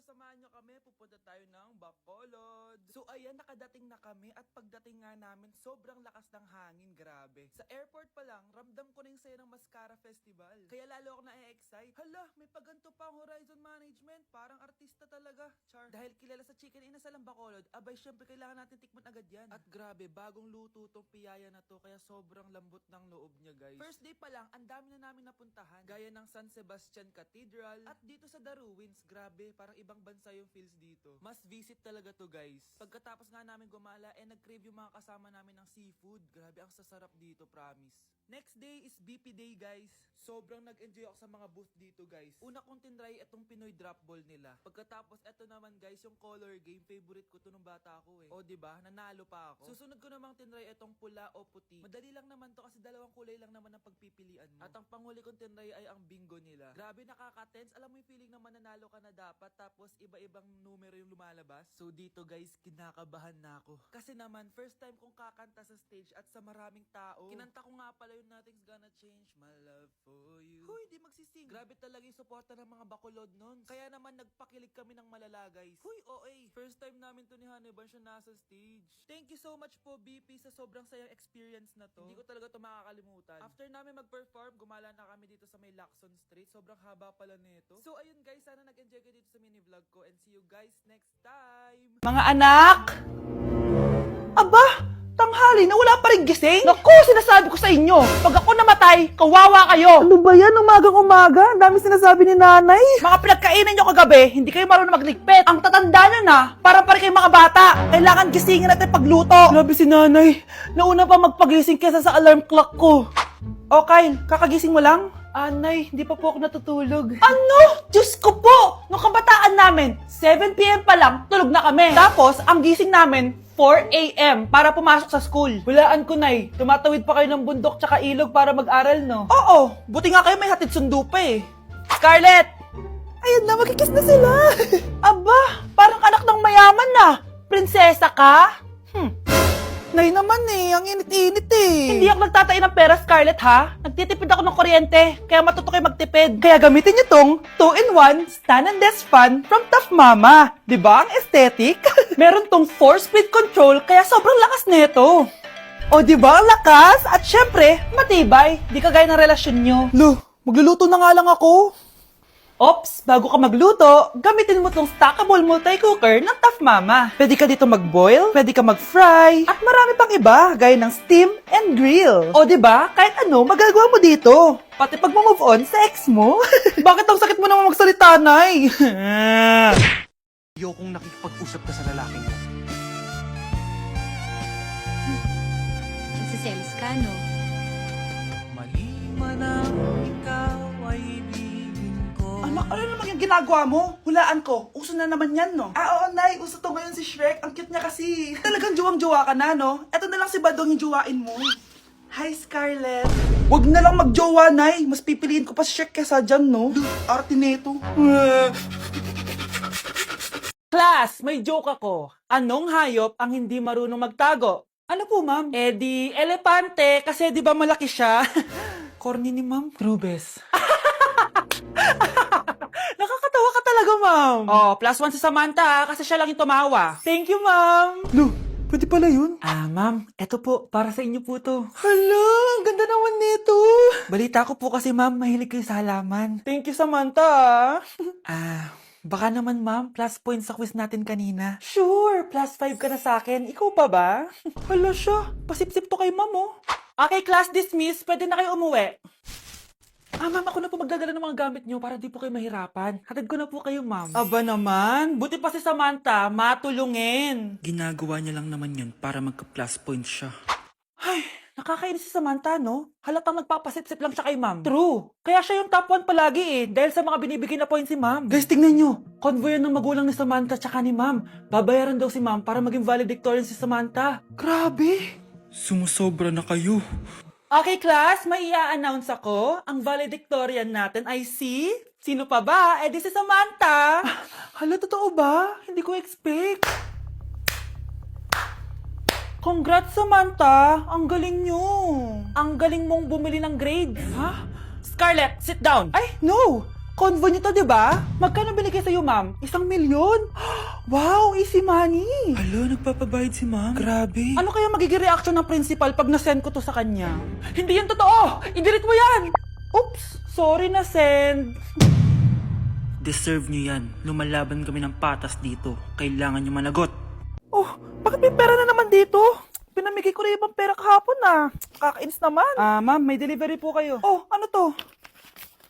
samahan nyo kami, pupunta tayo ng Bacolod. So ayan, nakadating na kami at pagdating nga namin, sobrang lakas ng hangin, grabe. Sa airport pa lang, ramdam ko na yung saya ng Mascara Festival. Kaya lalo ako na-excite. Hala, may paganto pa ang Horizon Management, parang artista talaga. Char. Dahil kilala sa Chicken Inasal ang Bacolod, abay syempre kailangan natin tikman agad yan. At grabe, bagong luto tong piyaya na to, kaya sobrang lambot ng loob niya, guys. First day pa lang, ang dami na namin napuntahan. Gaya ng San Sebastian Cathedral at dito sa The Ruins, grabe, parang ibang bansa yung feels dito. Must visit talaga to, guys. Pagkatapos nga namin gumala, nag-crave yung mga kasama namin ng seafood. Grabe, ang sasarap dito, promise. Next day is BP Day, guys. Sobrang nag-enjoy ako sa mga booth dito, guys. Una kong tinry itong Pinoy drop ball nila. Pagkatapos, eto naman, guys, yung color game. Favorite ko to nung bata ako eh. O, diba? Nanalo pa ako. Susunod ko namang tinry itong pula o puti. Madali lang naman to kasi dalawang kulay lang naman ang pagpipilian mo. At ang panghuli kong tinry ay ang bingo nila. Grabe, nakaka-tense. Alam mo yung feeling na mananalo ka na dapat, tapos iba-ibang numero yung lumalabas. So dito, guys, kinakabahan na ako. Kasi naman, first time kong kakanta sa stage at sa maraming tao. Kinanta ko nga pala yung Nothing's Gonna Change My Love For You. Huy, di magsising. Grabe talaga yung suporta ng mga Bacolod nun. Kaya naman nagpakilig kami ng malala, guys. Huy, OA. First time namin to ni Hannibal siya nasa stage. Thank you so much po, BP, sa sobrang sayang experience na to. Hindi ko talaga to makakalimutan. After namin mag-perform, gumala na kami dito sa may Lacson Street. Sobrang haba pala nito. So ayun, guys, sana nag-enjoy kayo dito sa mini vlog ko and see you guys next time. Mga anak! Aba! Tanghali na wala pa rin gising? Naku, sinasabi ko sa inyo, pag ako namatay, kawawa kayo! Ano ba yan? Umagang-umaga? Ang dami sinasabi ni nanay. Mga pinagkainan nyo kagabi, hindi kayo marunong magligpit. Ang tatanda nyo na, parang kayong mga bata. Kailangan gisingin natin pagluto. Grabe si nanay. Nauna pa magpagising kesa sa alarm clock ko. O Kyle, kakagising mo lang? Anay, hindi pa po ako natutulog. Ano? Diyos ko po! Nung kabataan namin, 7 p.m. pa lang, tulog na kami. Tapos, ang gising namin, 4 a.m. para pumasok sa school. Hulaan ko, Nay. Tumatawid pa kayo ng bundok tsaka ilog para mag-aral, no? Oo. Buti nga kayo may hatid sundo pa eh. Scarlett! Ayun na, magkikis na sila. Aba, parang anak ng mayaman na. Prinsesa ka? Nay naman eh, ang init-init eh. Hindi ako nagtatain ng pera, Scarlett, ha? Nagtitipid ako ng kuryente, kaya matuto kayo magtipid. Kaya gamitin niyo tong 2-in-1 Stand and Desk Fan from Tough Mama. Diba ang aesthetic? Meron tong 4-speed control, kaya sobrang lakas nito. O diba ang lakas? At syempre, matibay. Di kagaya ng relasyon nyo. Lo, magluluto na nga lang ako. Ops, bago ka magluto, gamitin mo tong stackable multi-cooker ng Tough Mama. Pwede ka dito mag-boil, pwede ka mag-fry, at marami pang iba, gaya ng steam and grill. O diba, kahit ano, magagawa mo dito. Pati pag move on sa ex mo. Bakit ang sakit mo naman magsalita, Nay? Ayokong nakikipag-usap ka sa lalaking mo. Nagsiselos ka, no? Mali man ang ikaw ay ibigin ko. Anak, ano naman yung ginagawa mo? Hulaan ko. Uso na naman yan, no? Oo, Nay. Uso to ngayon si Shrek. Ang cute niya kasi. Talagang juwang-juwa ka na, no? Eto na lang si Badong yung juwain mo. Hi, Scarlett. Wag na lang magjowa, Nay. Mas pipiliin ko pa si Shrek kesa dyan, no? Arte neto. Class, may joke ako. Anong hayop ang hindi marunong magtago? Ano po, ma'am? Eh di, elepante, kasi di ba malaki siya? Corny ni ma'am. Trubes. Nakakatawa ka talaga, ma'am. Oh, +1 si Samantha, kasi siya lang yung tumawa. Thank you, ma'am. Lo, pwede pala yun? Ma'am, eto po, para sa inyo po to. Hala, ang ganda naman nito. Balita ko po kasi, ma'am, mahilig kayo sa halaman. Thank you, Samantha. Baka naman, ma'am, plus points sa quiz natin kanina. Sure, +5 ka na sa akin. Ikaw pa ba? Hala siya, pasip-sip to kay ma'am, oh. Okay, class dismiss. Pwede na kayo umuwi. Ma'am, ako na po magdadala ng mga gamit nyo para di po kayo mahirapan. Hatid ko na po kayo, ma'am. Aba naman, buti pa si Samantha, matulungin. Ginagawa niya lang naman yun para magka-plus points siya. Ay, nakakainis si Samantha, no? Halatang nagpapasip-sip lang siya kay ma'am. True. Kaya siya yung top 1 palagi eh, dahil sa mga binibigay na points si ma'am. Guys, tingnan nyo. Convoy yan ng magulang ni Samantha tsaka ni ma'am. Babayaran daw si ma'am para maging valedictorian si Samantha. Grabe. Sumusobra na kayo. Okay, class, may i-announce ako. Ang valedictorian natin ay si... Sino pa ba? Eh, di si Samantha. Hala, totoo ba? Hindi ko expect. Congrats, Samantha! Ang galing nyo! Ang galing mong bumili ng grades! Ha? Scarlett, sit down! Ay, no! Convo nyo to, di ba? Magkano binigay sa'yo, ma'am? 1,000,000? Wow, easy money! Alo, nagpapabayad si ma'am. Grabe. Ano kaya magiging reaction ng principal pag nasend ko to sa kanya? Hindi yan totoo! I-delete mo yan! Oops! Sorry na send. Deserve nyo yan. Lumalaban kami ng patas dito. Kailangan nyo managot. Oh, bakit may pera na naman dito? Pinamigay ko na ibang pera kahapon na. Kakainis naman. Ma'am, may delivery po kayo. Oh, ano to?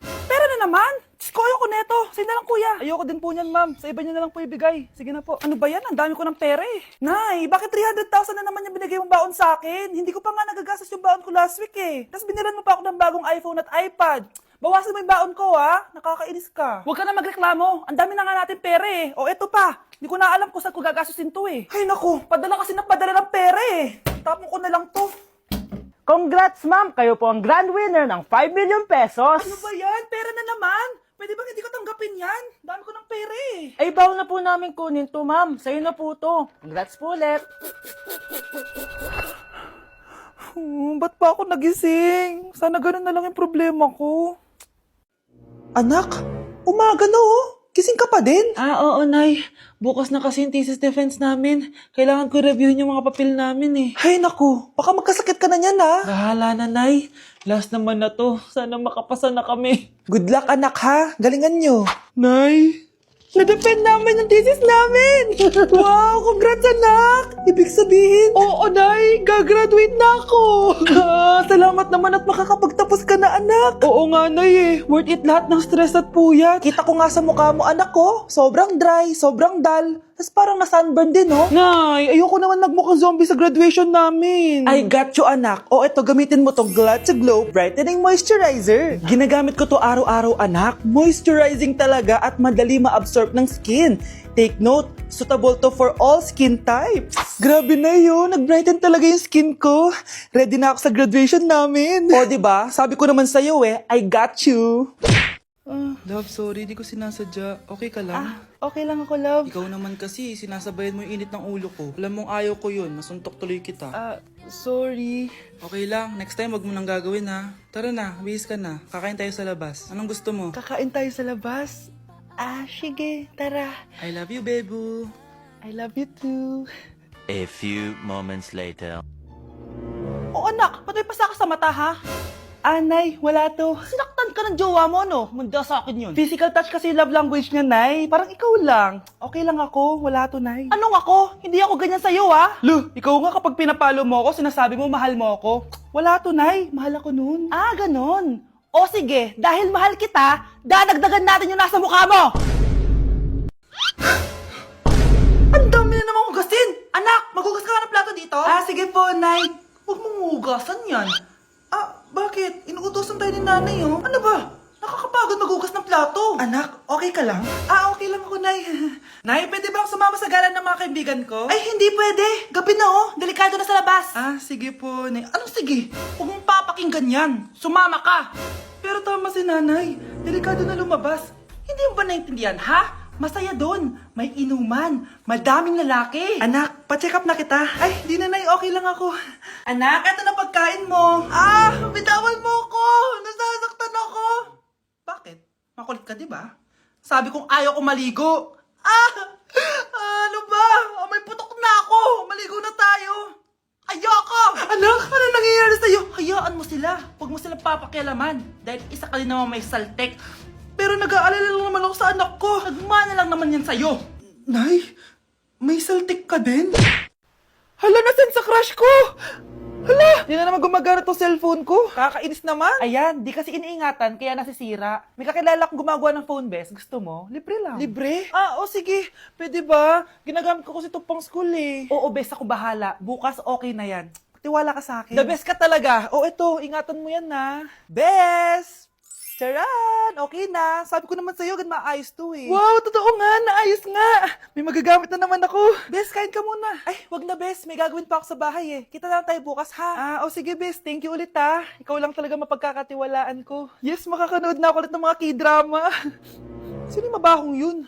Pera na naman? Diyos ko, ayoko neto. Sa'yo na lang, kuya. Ayoko din po niyan, ma'am. Sa iba niyo na lang po ibigay. Sige na po. Ano ba yan? Ang dami ko ng pera eh. Nay, bakit 300,000 na naman yung binigay mong baon sa akin? Hindi ko pa nga nagagastos yung baon ko last week eh. Tapos binilan mo pa ako ng bagong iPhone at iPad. Bawasan mo yung baon ko, ha? Nakakainis ka. Huwag ka na magreklamo. Ang dami na nga natin pera eh. O eto pa. Hindi ko na alam kung saan ko gagastusin to eh. Ay naku, padala kasi ng padala ng pera eh. Tapon ko na lang to. Congrats, ma'am! Kayo po ang grand winner ng 5 million pesos! Ano ba yan? Pera na naman. Pwede ba hindi ko tanggapin yan? Dami ko ng pera eh. Ay, baon na po namin kunin to, ma'am. Sa'yo na po to. Congrats po ulit. Ba't pa ako nagising? Sana ganun na lang yung problema ko. Anak, umaga na oh. Gising ka pa din? Oo, Nay. Bukas na kasi yung thesis defense namin. Kailangan ko reviewin yung mga papel namin eh. Ay naku, baka magkasakit ka na niyan ha. Bahala na, Nay. Last naman na to. Sana makapasa na kami. Good luck anak ha. Galingan nyo. Nay! Na-defend namin yung thesis namin! Wow, congrats anak! Ibig sabihin, oo Nay, gagraduate na ako! Salamat naman at makakapagtapos ka na anak! Oo nga, Nay eh. Worth it lahat ng stress at puyat. Kita ko nga sa mukha mo anak ko, sobrang dry, sobrang dull, tapos parang na-sunburn din oh. Nay, ayoko naman magmukhang zombie sa graduation namin. I got you anak. O eto, gamitin mo to Glad to Glow Brightening Moisturizer. Ginagamit ko to araw-araw anak. Moisturizing talaga at madali ma-absorb ng skin. Take note, suitable to for all skin types. Grabe na yun, nag-brighten talaga yung skin ko. Ready na ako sa graduation namin. O diba, sabi ko naman sa'yo I got you. Love, sorry. Di ko sinasadya. Okay ka lang? Okay lang ako love. Ikaw naman kasi, sinasabayan mo yung init ng ulo ko. Alam mong ayaw ko yun. Nasuntok tuloy kita. Sorry. Okay lang. Next time, wag mo nang gagawin ha. Tara na, bihis ka na. Kakain tayo sa labas. Anong gusto mo? Kakain tayo sa labas. Sige, tara. I love you, Bebu. I love you too. A few moments later. O anak, ba't may pasa ka sa mata ha? Nay, wala to. Sinaktan ka ng jowa mo, no? Manda sa akin yun. Physical touch kasi yung love language niya, Nay. Parang ikaw lang. Okay lang ako, wala to, Nay. Anong ako? Hindi ako ganyan sa'yo, ha? Lo, ikaw nga kapag pinapalo mo ako, sinasabi mo mahal mo ako. Wala to, Nay. Mahal ako nun. Ganon. O sige, dahil mahal kita, dadagdagan natin yung nasa mukha mo! Ang dami na namang hugasin! Anak, maghugas ka nga ng plato dito? Sige po, Nay. Huwag mong hugasan yan. Bakit? Inuutosan tayo ni nanay, oh. Ano ba? Nakakapagod maghugas ng plato. Anak, okay ka lang? Okay lang ako, Nay. Nay, pwede ba akong sumama sa gala ng mga kaibigan ko? Ay, hindi pwede. Gabi na, oh. Delikado na sa labas. Sige po, Nay. Anong sige? Huwag mong papakinggan yan. Sumama ka. Pero tama si nanay. Delikado na lumabas. Hindi mo ba naintindihan, ha? Masaya doon. May inuman. Madaming lalaki. Anak, pa-check up na kita. Ay, di na, Nay. Okay lang ako. Anak, eto na pagkain mo. Bitawan mo ko. Nasasaktan ako. Bakit? Makulit ka, di ba? Sabi kong ayaw ko maligo. Ano ba? May putok na ako. Maligo na tayo. Ayoko! Anak, ano nangyayari sa'yo? Hayaan mo sila. Huwag mo silang papakialaman. Dahil isa ka din naman may saltek. Pero nag-aalala lang naman ako sa anak ko. Nagmana lang naman yan sa'yo. Nay, may saltik ka din? Hala, nasan sa crush ko? Hala, di na naman gumagana tong cellphone ko. Kakainis naman. Ayan, di kasi iniingatan, kaya nasisira. May kakilala akong gumagawa ng phone best. Gusto mo? Libre lang. Libre? Sige. Pwede ba? Ginagamit ko kasi ito pang school eh. Oo, best ako bahala. Bukas okay na yan. Tiwala ka sa akin. The best ka talaga. Ito, ingatan mo yan na. Best! Charan! Okay na. Sabi ko naman sa'yo, maayos to eh. Wow, totoo nga. Naayos nga. May magagamit na naman ako. Bes, kain ka muna. Ay, wag na Bes. May gagawin pa ako sa bahay eh. Kita na lang tayo bukas ha. Sige Bes. Thank you ulit ha. Ikaw lang talaga mapagkakatiwalaan ko. Yes, makakanood na ako ulit ng mga k-drama. Sino yung mabahong yun?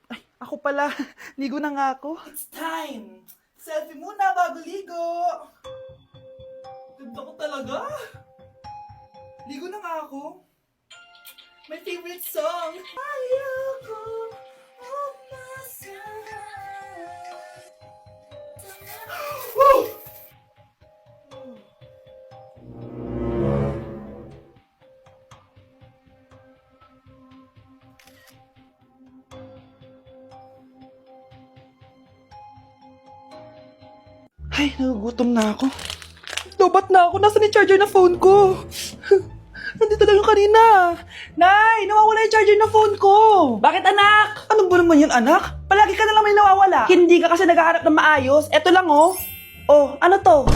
Ay, ako pala. Ligo na nga ako. It's time. Selfie muna bago ligo. Ganda ko talaga. Ligo na nga ako. My favorite song! Ayoko umasahan. Woo! Ay, nagugutom na ako. Lobat na ako. Nasaan yung charger na phone ko? Nandito lang yung kanina. Nay, nawawala yung charger na phone ko. Bakit anak? Ano ba naman yun anak? Palagi ka na lang may nawawala. Hindi ka kasi naghahanap ng maayos. Eto lang oh. Oh, ano to?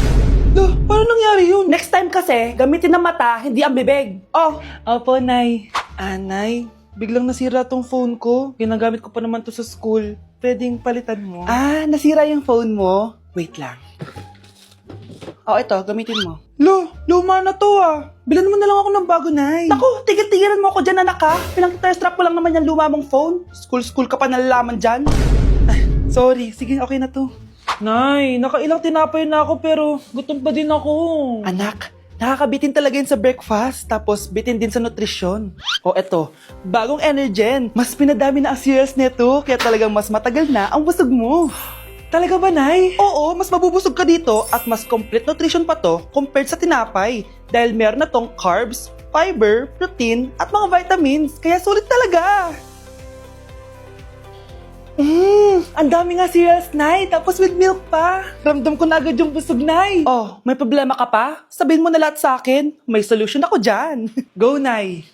Lo, paano nangyari yun? Next time kasi, gamitin ng mata, hindi ang bibig. Oh. Opo, Nay. Nay, biglang nasira tong phone ko. Ginagamit ko pa naman to sa school. Pwedeng palitan mo? Ah, nasira yung phone mo? Wait lang. Oh, ito, gamitin mo. Lo, luma na to ah. Bilan mo na lang ako ng bago, Nay. Naku, tigil-tigilan mo ako dyan, anak ha. Pinang-test-trap ko lang naman yung luma mong phone. School ka pa nalalaman dyan. Sorry, sige, okay na to. Nay, nakailang tinapay na ako pero gutom pa din ako. Anak, nakakabitin talaga yun sa breakfast, tapos bitin din sa nutrisyon. O eto, bagong Energen. Mas pinadami na ang cereals nito, kaya talagang mas matagal na ang busog mo. Talaga ba, Nay? Oo, mas mabubusog ka dito at mas complete nutrition pa to compared sa tinapay. Dahil meron na tong carbs, fiber, protein, at mga vitamins. Kaya sulit talaga. Ang dami nga cereals, Nay. Tapos with milk pa. Ramdam ko na agad yung busog, Nay. Oh, may problema ka pa? Sabihin mo na lahat sa akin. May solution ako dyan. Go, Nay.